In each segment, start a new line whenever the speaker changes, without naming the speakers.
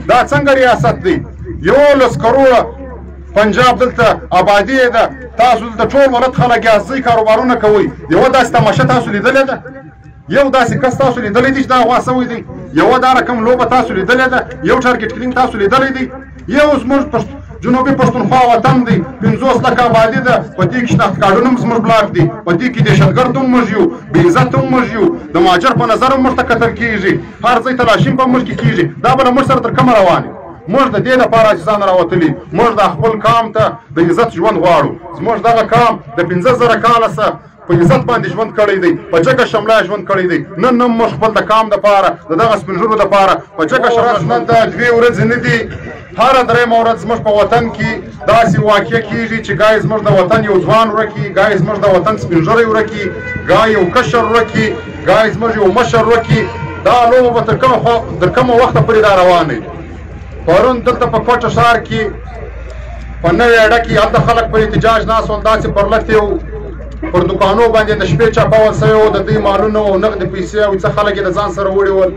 دا څنګه ریاست دی 11 کروڑه پنجاب دلته آبادي ده تاسو دلته ټول ولد خلک ازي کاروبارونه کوي یو داسې تماشه تاسو لیدلې ده یو داسې کس تاسو لیدلې دي چې دا غوا سوی دی یو دا رقم لوبه تاسو لیدلې ده یو ټارګټ کلینګ تاسو لیدلې دي یو زموږ جنوبي پښتونخوا وطن دی 50 لکه آبادي ده په دې کې شناخت کارډونه هم زموږ بلاک دي په دې کې دهشتګرد هم موږ یو بې عزت هم موږ یو د مهاجر په نظر هم موږ ته کتل کېږي هر ځای تلاشي په موږ کې کېږي دا به له موږ سره تر کومه روان موږ د دې لپاره چې ځان راوتلي موږ د خپل قام ته د عزت ژوند غواړو زموږ دغه قام د 15000 کاله څخه په عزت باندې ژوند کړی دی په جګه شمله ژوند کړی دی نن هم موږ خپل د قام دپاره د دغه سپین ږیرو دپاره په جګه شمله نن د 2 ورځې نه دي هره درېیمه ورځ زموږ په وطن کې داسې واقع کېږي چې ګای زموږ د وطن یو ځوان ورکي ګای زموږ د وطن سپین ږیری ورکي ګای یو کشر ورکي ګای زموږ یو مشر ورکي دا لوبه به تر کومه وخته پورې دا روان دی پرون دلته په کوټه ښار کې په نوې اډه کې هلته خلک په احتجاج ناست ول داسې پرلتې وو پر دوکانو باندې د شپې چاپول سوی وو د دوی مالونه او نغدې پیسې او څه خلک یې د ځان سره وړي ول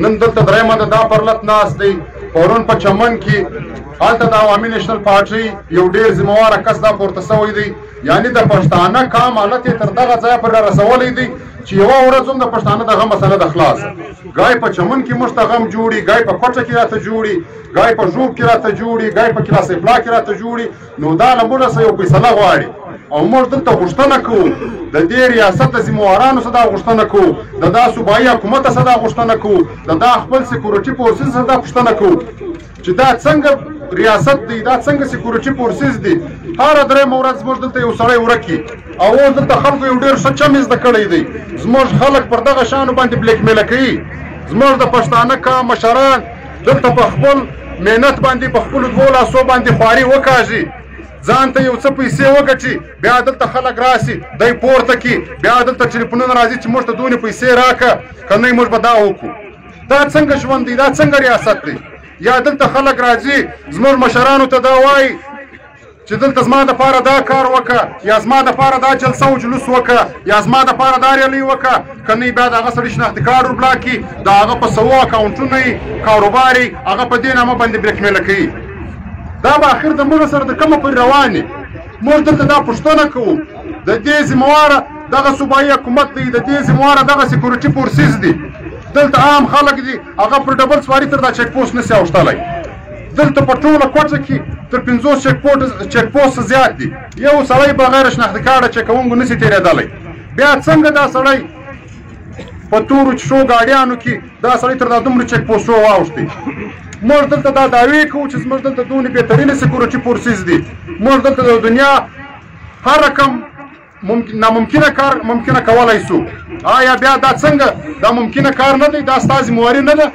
نن دلته درېیمه ده دا پرلت ناست دی پرون په چمن کې هلته د عوامي نیشنل پارټۍ یو ډېر ذمهواره کس دا پورته سوی دی یعنې د پښتانه قام حالت یې تر دغه ځایه پورې رسولی دی چې یوه ورځ هم د پښتانه دغه مسله ده خلاصه ګای په چمن کې موږ ته غم جوړي ګای په کوټه کې راته جوړي ګای په ژوب کې راته جوړي ګای په کلاس افلا کې راته جوړي نو دا له موږ څخه یو فیصله غواړي او موږ دلته غوښتنه کوو د دې ریاست د ذمهوارانو څخه دا غوښتنه کوو د دا صوبایي حکومت څخه دا غوښتنه کوو د دا خپل سکیورټي فورسز څخه دا پوښتنه کوو چې دا څنګه ریاست دی دا څنګه سکیورټي فورسز دي هره درېیمه ورځ زموږ دلته یو سړی ورکي او اوس دلته خلکو یو ډېر ښه چم زده کړی دی زموږ خلک پر دغه شیانو باندې بلیک میله کوي زموږ د پښتانه قام مشران دلته په خپل محنت باندې په خپلو 2 لاسو باندې خواري وکاږي ځان ته یو څه پیسې وګټي بیا دلته خلک راسي دی پورته کړي بیا دلته ټلیفونونه راځي چې موږ ته دونې پیسې راکړه که نه موږ به دا وکړو دا څنګه ژوند دی دا څنګه ریاست دی یا دلته خلک راځي زموږ مشرانو ته دا وایي چې دلته زما دپاره دا کار وکړه یا زما دپاره دا جلسه او جلوس وکړه یا زما دپاره دا ریلۍ وکړه که نه بیا د هغه سړي شناختي کارډ وربلاک کړي د هغه په سوو اکاونټونه یې کاروبار یې هغه په دې نامه باندې بریکمیله کوي دا به اخر د موږ سره د کومه پورې روان یې موږ دلته دا پوښتنه کوو د دې ذمهواره دغه صوبایي حکومت دی د دې ذمهواره دغه سکیورټي فورسز دي دلته عام خلک دي هغه پر ډبل سواري تر دا چیک پوسټ نشي اوښتلی دلته په ټوله کوټه کې تر 50 چیک پوسټ زیات دي یو سړی بغیر شناختي کارډه چکونکو نشي تېرېدلی بیا څنګه دا سړی په تورو چشو ګاډیانو کې دا سړی تر دا دومره چیک پوسټو واوښتی موږ دلته دا دعوې کوو چې زموږ دلته دونې بهترینې سکیورټي فورسز دي موږ دلته د دنیا هر رقم ناممکنه کار ممکنه کولی شو آیا بیا دا څنګه دا ممکنه کار نه دی دا ستا ذمهواري نه ده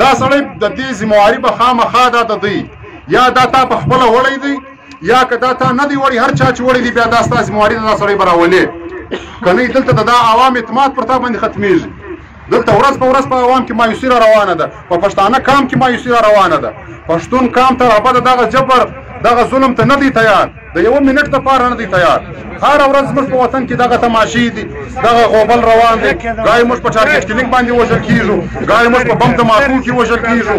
دا سړی د دې ذمهواري به خامخا دا د دی یا دا تا په خپله وړی دی یا که دا تا نه دی وړی هر چا چې وړی دی بیا دا ستا ذمهواري ده دا سړی به راولې که نه دلته د دا عوام اعتماد پر تا باندې ختمیږي دلته ورځ په ورځ په عوام کې مایوسي را روانه ده په پښتانه قام کې مایوسي را روانه ده پښتون قام تر ابده دغه جبر دغه ظلم ته نه دی تیار د یو منټ دپاره نه دی تیار هره ورځ زموږ په وطن کې دغه تماشې دي دغه غوبل روان دی ګای موږ په ټارګټ کلینګ باندې وژل کېږو ګای موږ په بم دماکو کې وژل کېږو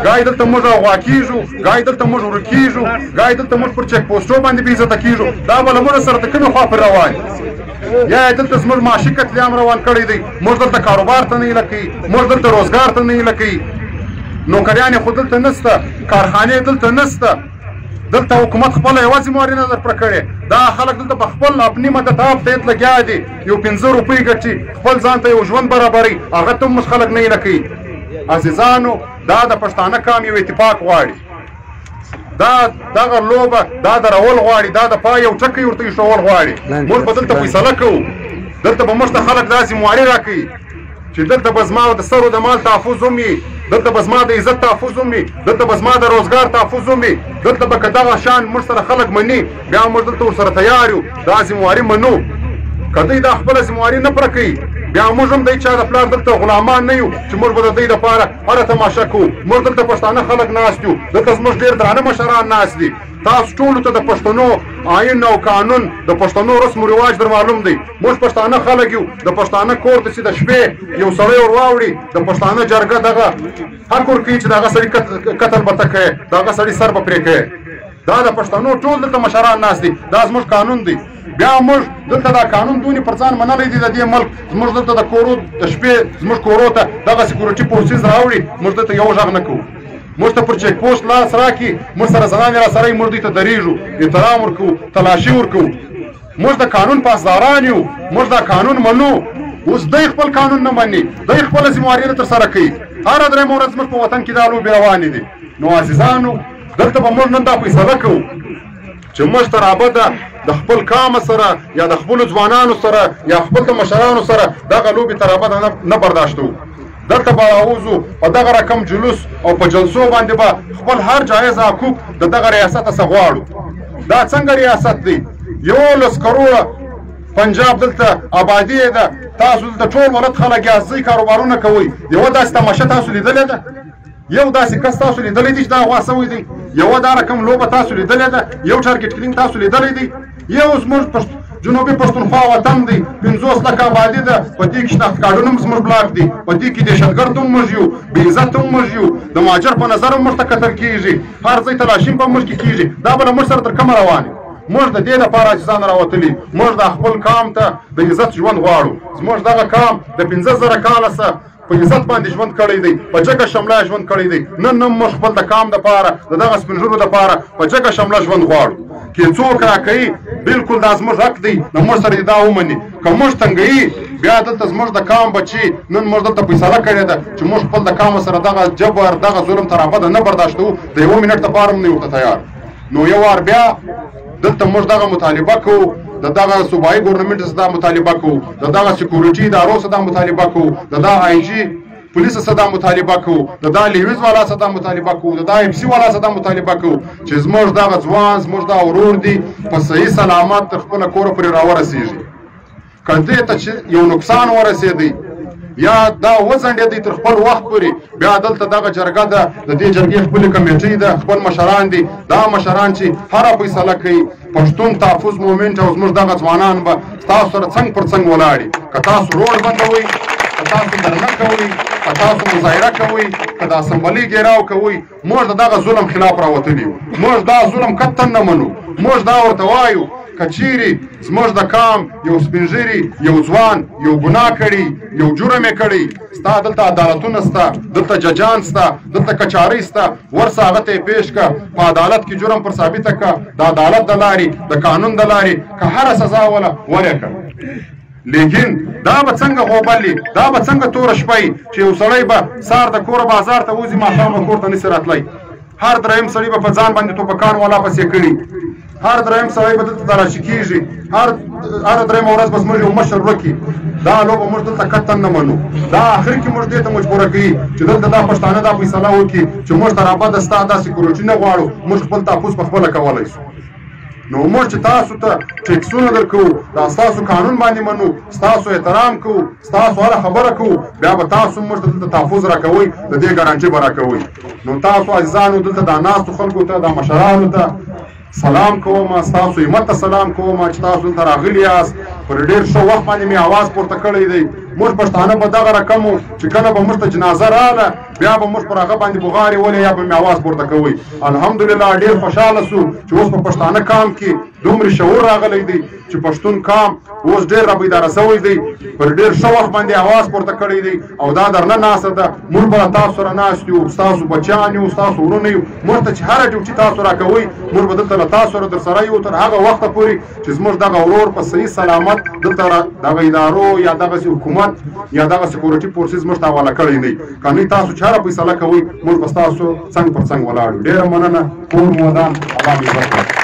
ګای دلته موږ اغوا کېږو ګای دلته موږ ورکېږو ګای دلته موږ پر چیک پوسټو باندې بې عزته کېږو دا به له موږ سره د کومې خوا پرې روان یا دلته زموږ معاشي قتلیام روان کړی دی موږ دلته کاروبار ته نه هیله کوي موږ دلته روزګار ته نه هیله کوي نوکریانې خو دلته نشته کارخانې دلته نشته دلته حکومت خپله یوه ذمهواري نه در پوره کړې دا خلک دلته په خپل اپني مدتاب تحت لګیا دي یو 15 روپۍ ګټي خپل ځان ته یو ژوند برابروي هغه ته هم خلک نه هیله کوي عزیزانو دا د پښتانه قام یو اتفاق غواړي دا دغه لوبه دا درول غواړي دا د پای یو ټکی ورته ایښول غواړي موږ به دلته فیصله کوو دلته به موږ ته خلک دا ذمهواري راکوي چې دلته به زما د سرو د مال تحفظ هم وي دلته به زما د عزت تحفظ هم وي دلته به زما د روزګار تحفظ هم وي دلته به که دغه شان موږ سره خلک مني بیا موږ دلته ورسره تیار یو دا ذمهواري منو که دوی دا خپله ذمهواري نه پوره کوي بیا موږ هم دی چا د پلار دلته غلامان نه یو چې موږ به د دوی دپاره هره تماشه کوو موږ دلته پښتانه خلک ناست یو دلته زموږ ډېر درانه مشران ناست دي تاسو ټولو ته د پښتنو آئین او قانون د پښتنو رسم و رواج در معلوم دی. موږ پښتانه خلک یو. د پښتانه کور ته چې د شپې یو سړی ور واوړي د پښتانه جرګه دغه حق ورکوي چې دغه سړي قتل به ته کوې، دغه سړي سر به پرې کوې. دا د پښتنو ټول دلته مشران ناست دي. دا زموږ قانون دی. بیا موږ دلته دا قانون دونې پر ځان منلی دی د دې ملک. زموږ دلته د کورو د شپې زموږ کورو ته دغه سکیورټي فورسز راوړي، موږ دلته یو غږ نه کوو. موږ ته پر چیک پوسټ لاس راکړي، موږ سره زنانې راسره یي، موږ دوی ته درېږو، احترام ورکوو، تلاشي ورکوو. موږ د قانون پاسداران یو، موږ دا قانون منو. اوس دی خپل قانون نه مني، دی خپله ذمهواري نه ترسره کوي. هره درېیمه ورځ زموږ په وطن کې دا لوبې روانې دي. نو عزیزانو دلته به موږ نن دا فیصله کوو چې موږ تر ابده د خپل قام سره یا د خپلو ځوانانو سره یا خپل د مشرانو سره دغه لوبې تر ابده نه برداشتوو. دلته به راوځو په دغه رقم جلوس او په جلسو باندې به خپل هر جایز حقوق د دغه ریاست څخه غواړو. دا څنګه ریاست دی؟ 11 کروړه پنجاب دلته آبادي ده. تاسو دلته ټول ولد خلک یاستئ، کاروبارونه کوئ. یوه داسې تماشه تاسو لیدلې ده؟ یو داسې کس تاسو لیدلی دی چې دا غوا سوی دی؟ یوه دا رقم لوبه تاسو لیدلی ده؟ یو ټارګټ کلینګ تاسو لیدلی دی؟ یو زموږ جنوبي پښتونخوا وطن دی، 50 لکه آبادي ده. په دې کې شناخت کارډونه هم زموږ بلاک دي، په دې کې دهشتګرد هم موږ یو، بې عزت هم موږ یو، د مهاجر په نظر هم موږ ته کتل کېږي، هر ځای تلاشي په موږ کې کېږي. دا به له موږ سره تر کومه روان یو؟ موږ د دې لپاره عاجزان راوتلي، موږ د خپل قام ته د عزت ژوند غواړو. زموږ دغه قام د 15,000 کاله څخه په عزت باندې ژوند کړی دی، په جګه شمله ژوند کړی دی. نن هم موږ خپل د قام دپاره د دغه سپین ږیرو دپاره په جګه شمله ژوند غواړو. که څوک راکوي بالکل دا زموږ حق دی، نو موږ سره دې دا ومني. که موږ تنګوي بیا دلته زموږ د قام بچي نن موږ دلته فیصله کړې ده چې موږ خپل د قام سره دغه جبر دغه ظلم تر ابده نه برداشتوو. د 1 منټ دپاره هم نه یو ته تیار. نو یو وار بیا دلته موږ دغه مطالبه کوو، د دغه صوبایي ګورنمنټ څخه دا مطالبه کوو، د دغه سکیورټي ادارو څخه دا مطالبه کوو، د دغه آی جي پولیس څخه دا مطالبه کوو، د دغه لیویز والا څخه دا مطالبه کوو، د دغه ایم سي والا څخه دا مطالبه کوو چې زموږ دغه ځوان زموږ دا ورور دی په صحیح سلامت تر خپله کوره پورې راورسېږي. که دې ته چې یو نقصان ورسېدی یا دا وځنډېدی تر خپل وخت پورې، بیا دلته دغه جرګه ده، د دې جرګې خپلې کمیټۍ ده، خپل مشران دي. دا مشران چې هره فیصله کوي، پښتون تحفظ مومنټ او زموږ دغه ځوانان به ستاسو سره څنګ پر څنګ ولاړي. که تاسو روډ بندوئ، که تاسو درنه کوئ، که تاسو مظاهره کوئ، که د اسمبلۍ ګیراو کوئ، موږ د دغه ظلم خلاف راوتلي یو. موږ دا ظلم قطعا نه منو. موږ دا ورته وایو که چیرې زموږ د قام یو سپین ږیري، یو ځوان یو ګناه کړي، یو جرم یې کړی، ستا دلته عدالتونه سته، دلته ججان سته، دلته کچارۍ سته، ورسه هغه ته یې پېښ کړه، په عدالت کې جرم پر ثابته کړه، د عدالت د لارې د قانون د لارې که هره سزا وله ورې کړه. لیکن دا به څنګه غوبلي، دا به څنګه توره شپه وي چې یو سړی به سهار د کوره بازار ته وځي، ماښام به کور ته نسي راتلی. هر درېیم سړي به په ځان باندې توپکان والا پسې کړي، هر درېیم سړی به دلته تلاشي کېږي، هر درېیمه ورځ به زموږ یو مشر ورکي. دا لوبه موږ دلته قطعا نه منو. دا اخر کې موږ دې ته مجبوره کوي چې دلته دا پښتانه دا فیصله وکړي چې موږ تر ابده ستا دا سکیورټي نه غواړو، موږ خپل تحفظ په خپله کولی شو. نو موږ چې تاسو ته ټیکسونه درکوو، دا ستاسو قانون باندې منو، ستاسو احترام کوو، ستاسو هره خبره کوو، بیا به تاسو موږ ته دلته تحفظ راکوئ، د دې ګارانټي به راکوئ. نو تاسو عزیزانو دلته دا ناستو خلکو ته، دا مشرانو ته سلام کوم، ستاسو همت ته سلام کوم چې تاسو دلته راغلي یاست. پر ډېر ښه وخت باندې مې اواز پورته کړی دی. موږ پښتانه به دغه رقم وو چې کله به موږ ته جنازه راغله، بیا به موږ پر هغه باندې بغارې ولې یا به مې اواز پورته کوئ. الحمدلله ډېر خوشحاله سو چې اوس په پښتانه قام کې دومره شعور راغلی دی چې پښتون قام اوس ډېر رابیداره سوی دی، پر ډېر ښه وخت باندې اواز پورته کړی دی. او دا درنه ناسته ده، موږ به تاسو سره ناست یو، ستاسو بچیان یو، ستاسو ورونه یو. موږ ته چې هره ډیوټي تاسو راکوئ، موږ به دلته له تاسو سره در سره یو تر هغه وخته پورې چې زموږ دغه ورور په صحیح سلامت دلته دغه ادارو یا دغسې حکومت یا دغه سکیورټي فورسز موږ ته حواله کړی دی. که نه تاسو چې هره فیصله کوئ، موږ به ستاسو څنګ پر څنګ ولاړ یو. ډېره مننه. کور مو ودان. الله مو عزت